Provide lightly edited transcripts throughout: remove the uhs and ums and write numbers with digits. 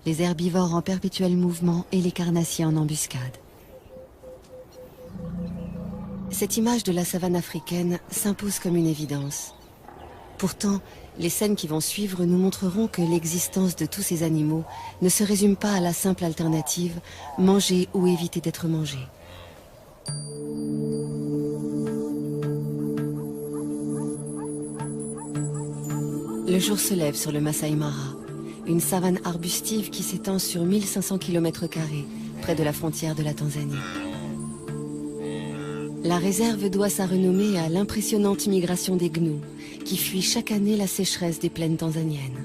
les herbivores en perpétuel mouvement et les carnassiers en embuscade. Cette image de la savane africaine s'impose comme une évidence. Pourtant, les scènes qui vont suivre nous montreront que l'existence de tous ces animaux ne se résume pas à la simple alternative manger ou éviter d'être mangé. Le jour se lève sur le Masai Mara, une savane arbustive qui s'étend sur 1500 km², près de la frontière de la Tanzanie. La réserve doit sa renommée à l'impressionnante migration des gnous, qui fuient chaque année la sécheresse des plaines tanzaniennes.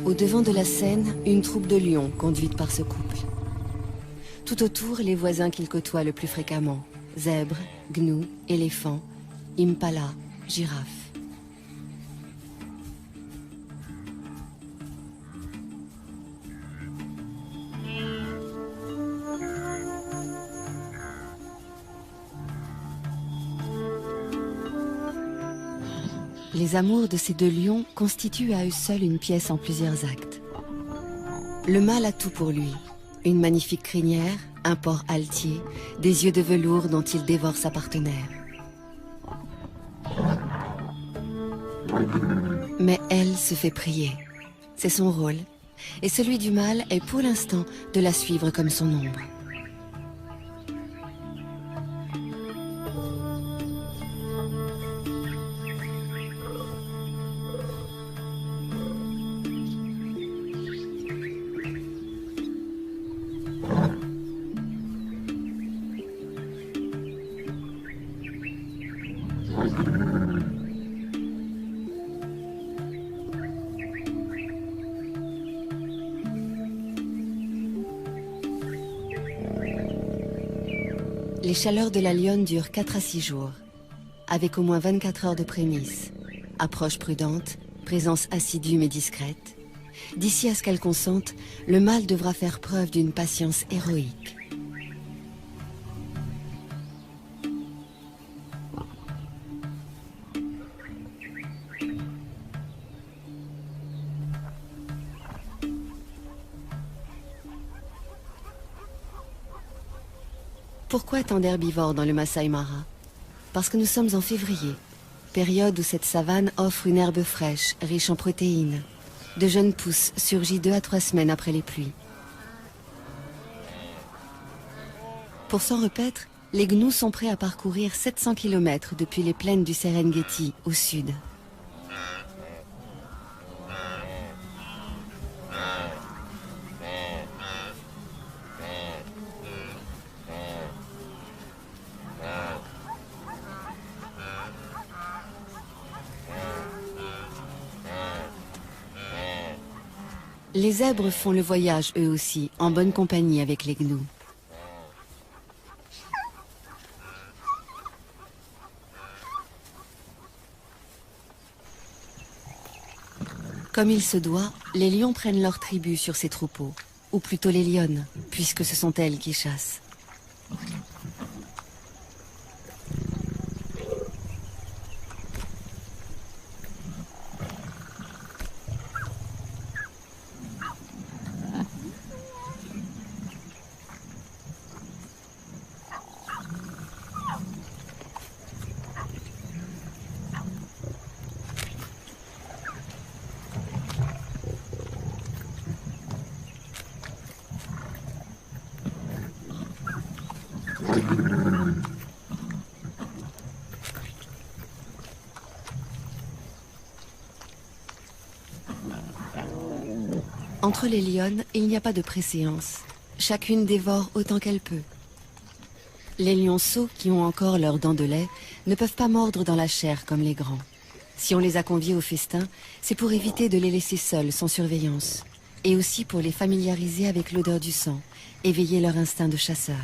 Au devant de la scène, une troupe de lions conduite par ce couple. Tout autour, les voisins qu'ils côtoient le plus fréquemment, zèbres, gnous, éléphants, impala, girafes. Les amours de ces deux lions constituent à eux seuls une pièce en plusieurs actes. Le mâle a tout pour lui. Une magnifique crinière, un port altier, des yeux de velours dont il dévore sa partenaire. Mais elle se fait prier. C'est son rôle. Et celui du mâle est pour l'instant de la suivre comme son ombre. Les chaleurs de la lionne durent 4 à 6 jours, avec au moins 24 heures de prémices, approche prudente, présence assidue mais discrète. D'ici à ce qu'elle consente, le mâle devra faire preuve d'une patience héroïque. Pourquoi tant d'herbivores dans le Masai Mara? Parce que nous sommes en février, période où cette savane offre une herbe fraîche, riche en protéines. De jeunes pousses surgit 2 à 3 semaines après les pluies. Pour s'en repaître, les gnous sont prêts à parcourir 700 km depuis les plaines du Serengeti au sud. Les zèbres font le voyage eux aussi, en bonne compagnie avec les gnous. Comme il se doit, les lions prennent leur tribut sur ces troupeaux, ou plutôt les lionnes, puisque ce sont elles qui chassent. Entre les lionnes, il n'y a pas de préséance. Chacune dévore autant qu'elle peut. Les lionceaux, qui ont encore leurs dents de lait, ne peuvent pas mordre dans la chair comme les grands. Si on les a conviés au festin, c'est pour éviter de les laisser seuls, sans surveillance. Et aussi pour les familiariser avec l'odeur du sang, éveiller leur instinct de chasseur.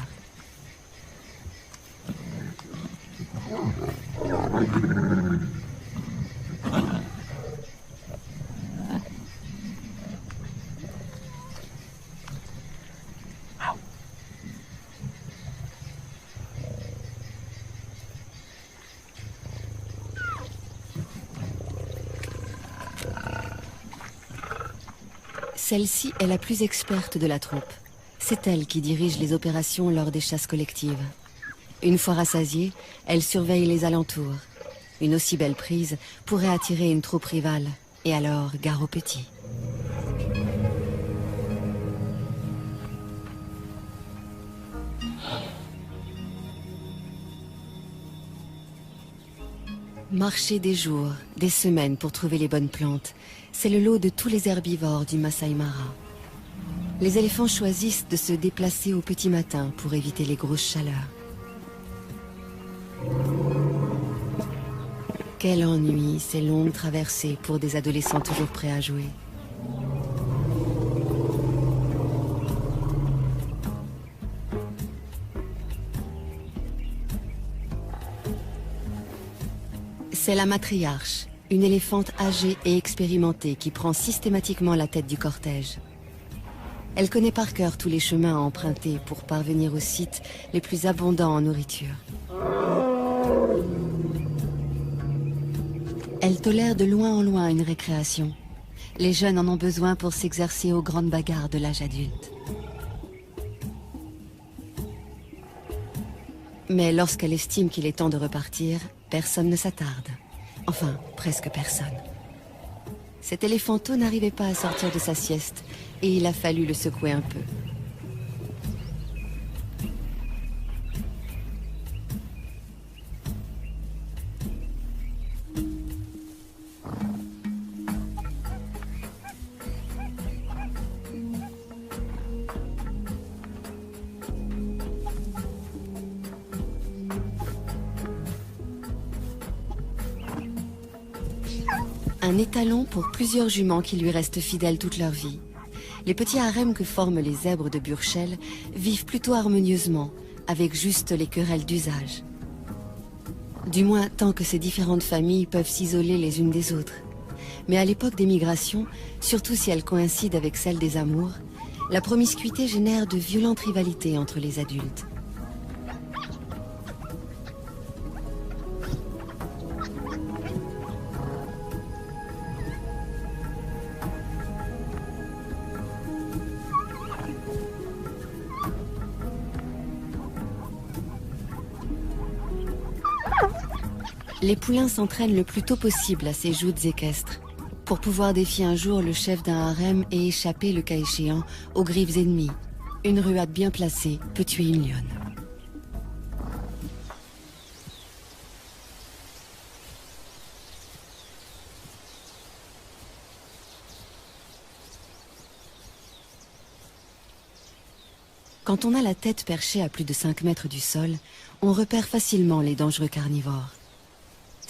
Celle-ci est la plus experte de la troupe. C'est elle qui dirige les opérations lors des chasses collectives. Une fois rassasiée, elle surveille les alentours. Une aussi belle prise pourrait attirer une troupe rivale. Et alors, gare aux petits. Marcher des jours, des semaines pour trouver les bonnes plantes, c'est le lot de tous les herbivores du Masai Mara. Les éléphants choisissent de se déplacer au petit matin pour éviter les grosses chaleurs. Quel ennui, ces longues traversées pour des adolescents toujours prêts à jouer. C'est la matriarche, une éléphante âgée et expérimentée qui prend systématiquement la tête du cortège. Elle connaît par cœur tous les chemins à emprunter pour parvenir aux sites les plus abondants en nourriture. Elle tolère de loin en loin une récréation. Les jeunes en ont besoin pour s'exercer aux grandes bagarres de l'âge adulte. Mais lorsqu'elle estime qu'il est temps de repartir, personne ne s'attarde. Enfin, presque personne. Cet éléphanteau n'arrivait pas à sortir de sa sieste et il a fallu le secouer un peu. Un étalon pour plusieurs juments qui lui restent fidèles toute leur vie. Les petits harems que forment les zèbres de Burchell vivent plutôt harmonieusement, avec juste les querelles d'usage. Du moins, tant que ces différentes familles peuvent s'isoler les unes des autres. Mais à l'époque des migrations, surtout si elles coïncident avec celle des amours, la promiscuité génère de violentes rivalités entre les adultes. Les poulains s'entraînent le plus tôt possible à ces joutes équestres, pour pouvoir défier un jour le chef d'un harem et échapper, le cas échéant, aux griffes ennemies. Une ruade bien placée peut tuer une lionne. Quand on a la tête perchée à plus de 5 mètres du sol, on repère facilement les dangereux carnivores.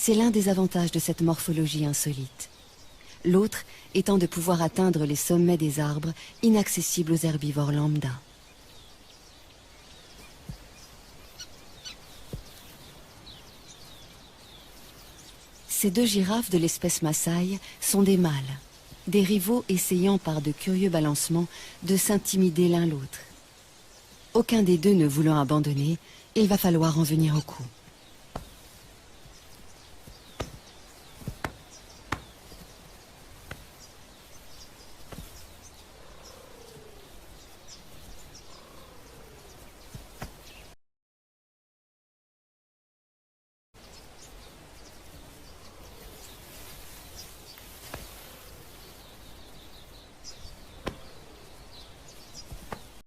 C'est l'un des avantages de cette morphologie insolite. L'autre étant de pouvoir atteindre les sommets des arbres inaccessibles aux herbivores lambda. Ces deux girafes de l'espèce Maasai sont des mâles, des rivaux essayant par de curieux balancements de s'intimider l'un l'autre. Aucun des deux ne voulant abandonner, il va falloir en venir au coup.